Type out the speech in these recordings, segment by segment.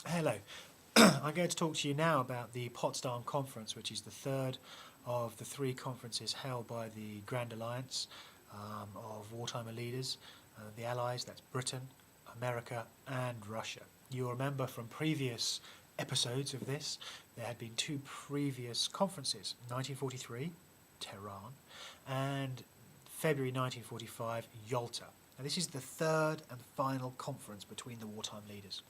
Hello. I'm going to talk to you now about the Potsdam Conference, which is the third of the three conferences held by the Grand Alliance of wartime leaders, the Allies, that's Britain, America and Russia. You'll remember from previous episodes of this, there had been two previous conferences, 1943, Tehran, and February 1945, Yalta. Now this is the third and final conference between the wartime leaders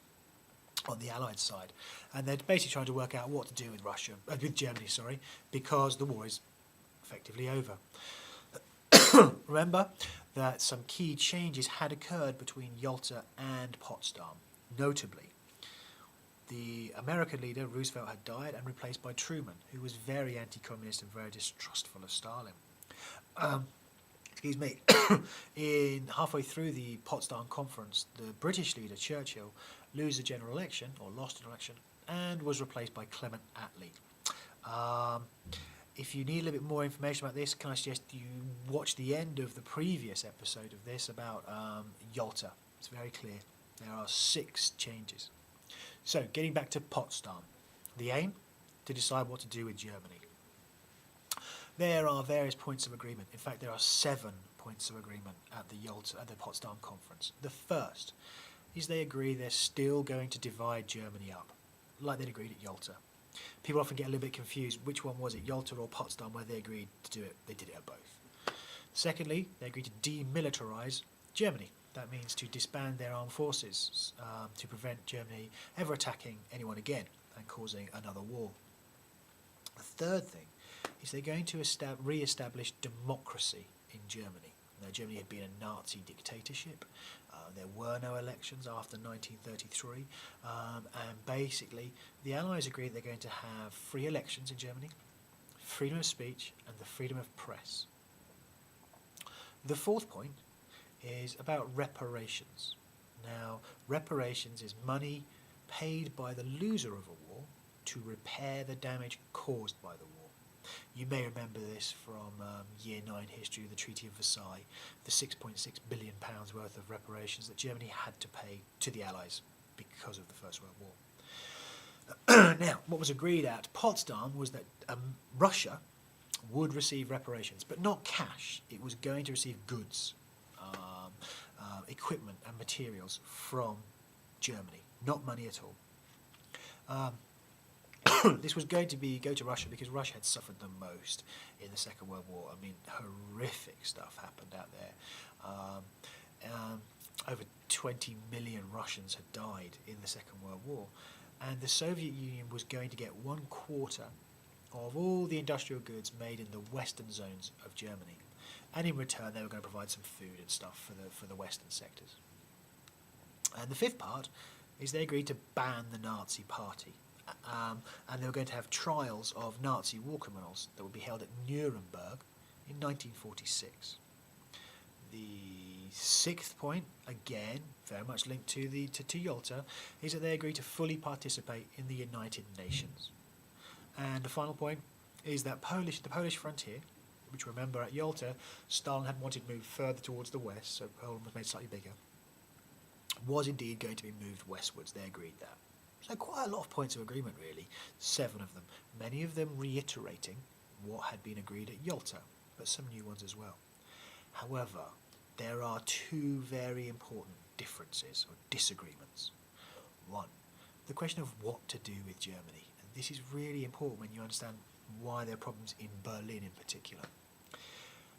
on the Allied side, and they're basically trying to work out what to do with with Germany, because the war is effectively over. Remember that some key changes had occurred between Yalta and Potsdam. Notably, the American leader Roosevelt had died and replaced by Truman, who was very anti-communist and very distrustful of Stalin. Excuse me. In halfway through the Potsdam Conference, the British leader Churchill lost the general election, and was replaced by Clement Attlee. If you need a little bit more information about this, can I suggest you watch the end of the previous episode of this about Yalta. It's very clear. There are 6 changes. So, getting back to Potsdam. The aim? To decide what to do with Germany. There are various points of agreement. In fact, there are 7 points of agreement at the Potsdam Conference. The first is they agree they're still going to divide Germany up, like they'd agreed at Yalta. People often get a little bit confused, which one was it, Yalta or Potsdam, where they agreed to do it. They did it at both. Secondly, they agreed to demilitarize Germany. That means to disband their armed forces to prevent Germany ever attacking anyone again and causing another war. The third thing is they're going to re-establish democracy in Germany. Now, Germany had been a Nazi dictatorship. There were no elections after 1933, and basically the Allies agreed they're going to have free elections in Germany, freedom of speech and the freedom of press. The fourth point is about reparations. Now, reparations is money paid by the loser of a war to repair the damage caused by the war. You may remember this from Year 9 history of the Treaty of Versailles, the £6.6 billion worth of reparations that Germany had to pay to the Allies because of the First World War. Now, what was agreed at Potsdam was that Russia would receive reparations, but not cash. It was going to receive goods, equipment and materials from Germany, not money at all. This was going to go to Russia because Russia had suffered the most in the Second World War. I mean, horrific stuff happened out there. Over 20 million Russians had died in the Second World War, and the Soviet Union was going to get 1/4 of all the industrial goods made in the western zones of Germany, and in return they were going to provide some food and stuff for the western sectors. And the fifth part is they agreed to ban the Nazi Party. And they were going to have trials of Nazi war criminals that would be held at Nuremberg in 1946. The sixth point, again very much linked to Yalta, is that they agreed to fully participate in the United Nations. And the final point is that the Polish frontier, which remember at Yalta Stalin had wanted to move further towards the west, so Poland was made slightly bigger, was indeed going to be moved westwards. They agreed that. So quite a lot of points of agreement really, 7 of them, many of them reiterating what had been agreed at Yalta, but some new ones as well. However, there are 2 very important differences or disagreements. One, the question of what to do with Germany, and this is really important when you understand why there are problems in Berlin in particular.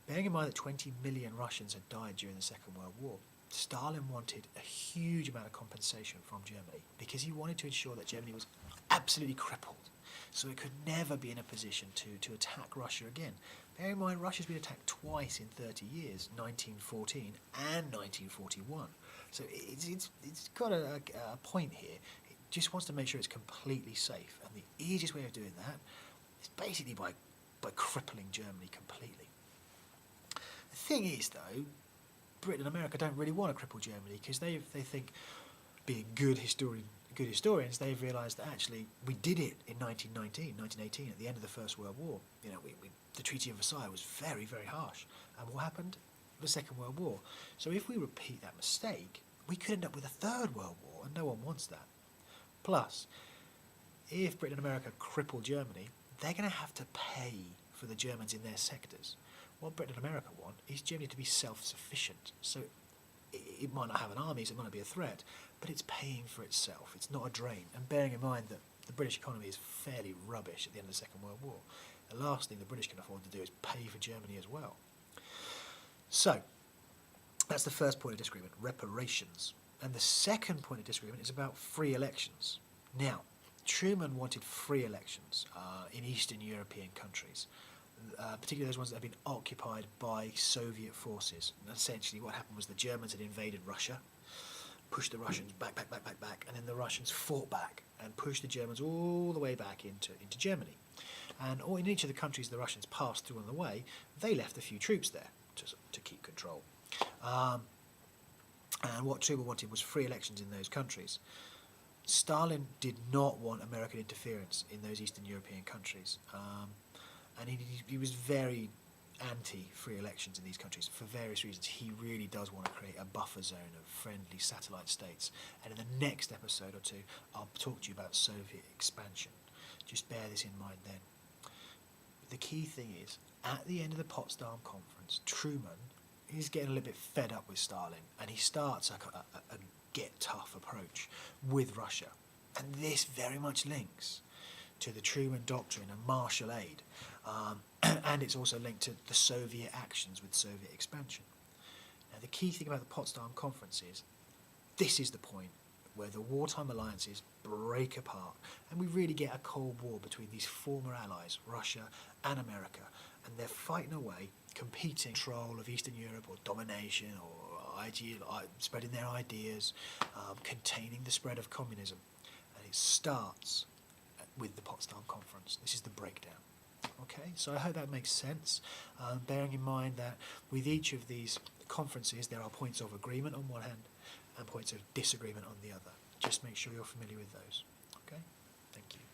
Bearing in mind that 20 million Russians had died during the Second World War, Stalin wanted a huge amount of compensation from Germany because he wanted to ensure that Germany was absolutely crippled, so it could never be in a position to attack Russia again. Bear in mind, Russia's been attacked twice in 30 years, 1914 and 1941. So it's got a point here. It just wants to make sure it's completely safe, and the easiest way of doing that is basically by crippling Germany completely. The thing is, though, Britain and America don't really want to cripple Germany because they think, being good historians, they've realised that actually we did it in 1918, at the end of the First World War. You know, the Treaty of Versailles was very, very harsh. And what happened? The Second World War. So if we repeat that mistake, we could end up with a Third World War, and no one wants that. Plus, if Britain and America cripple Germany, they're going to have to pay for the Germans in their sectors. What Britain and America want is Germany to be self-sufficient. So it might not have an army, so it might not be a threat, but it's paying for itself. It's not a drain. And bearing in mind that the British economy is fairly rubbish at the end of the Second World War, the last thing the British can afford to do is pay for Germany as well. So that's the first point of disagreement, reparations. And the second point of disagreement is about free elections. Now, Truman wanted free elections in Eastern European countries, particularly those ones that had been occupied by Soviet forces. And essentially what happened was the Germans had invaded Russia, pushed the Russians back, and then the Russians fought back and pushed the Germans all the way back into Germany. And in each of the countries the Russians passed through on the way, they left a few troops there to keep control. And what Truman wanted was free elections in those countries. Stalin did not want American interference in those Eastern European countries. And he was very anti-free elections in these countries for various reasons. He really does want to create a buffer zone of friendly satellite states. And in the next episode or two, I'll talk to you about Soviet expansion. Just bear this in mind then. The key thing is, at the end of the Potsdam conference, Truman is getting a little bit fed up with Stalin, and he starts a get-tough approach with Russia. And this very much links to the Truman Doctrine and martial aid, and it's also linked to the Soviet actions with Soviet expansion. Now, the key thing about the Potsdam Conference is this is the point where the wartime alliances break apart, and we really get a Cold War between these former allies, Russia and America, and they're fighting away, competing for control of Eastern Europe, or domination, or spreading their ideas, containing the spread of communism. And it starts with the Potsdam Conference. This is the breakdown. Okay, so I hope that makes sense, bearing in mind that with each of these conferences there are points of agreement on one hand and points of disagreement on the other. Just make sure you're familiar with those. Okay, thank you.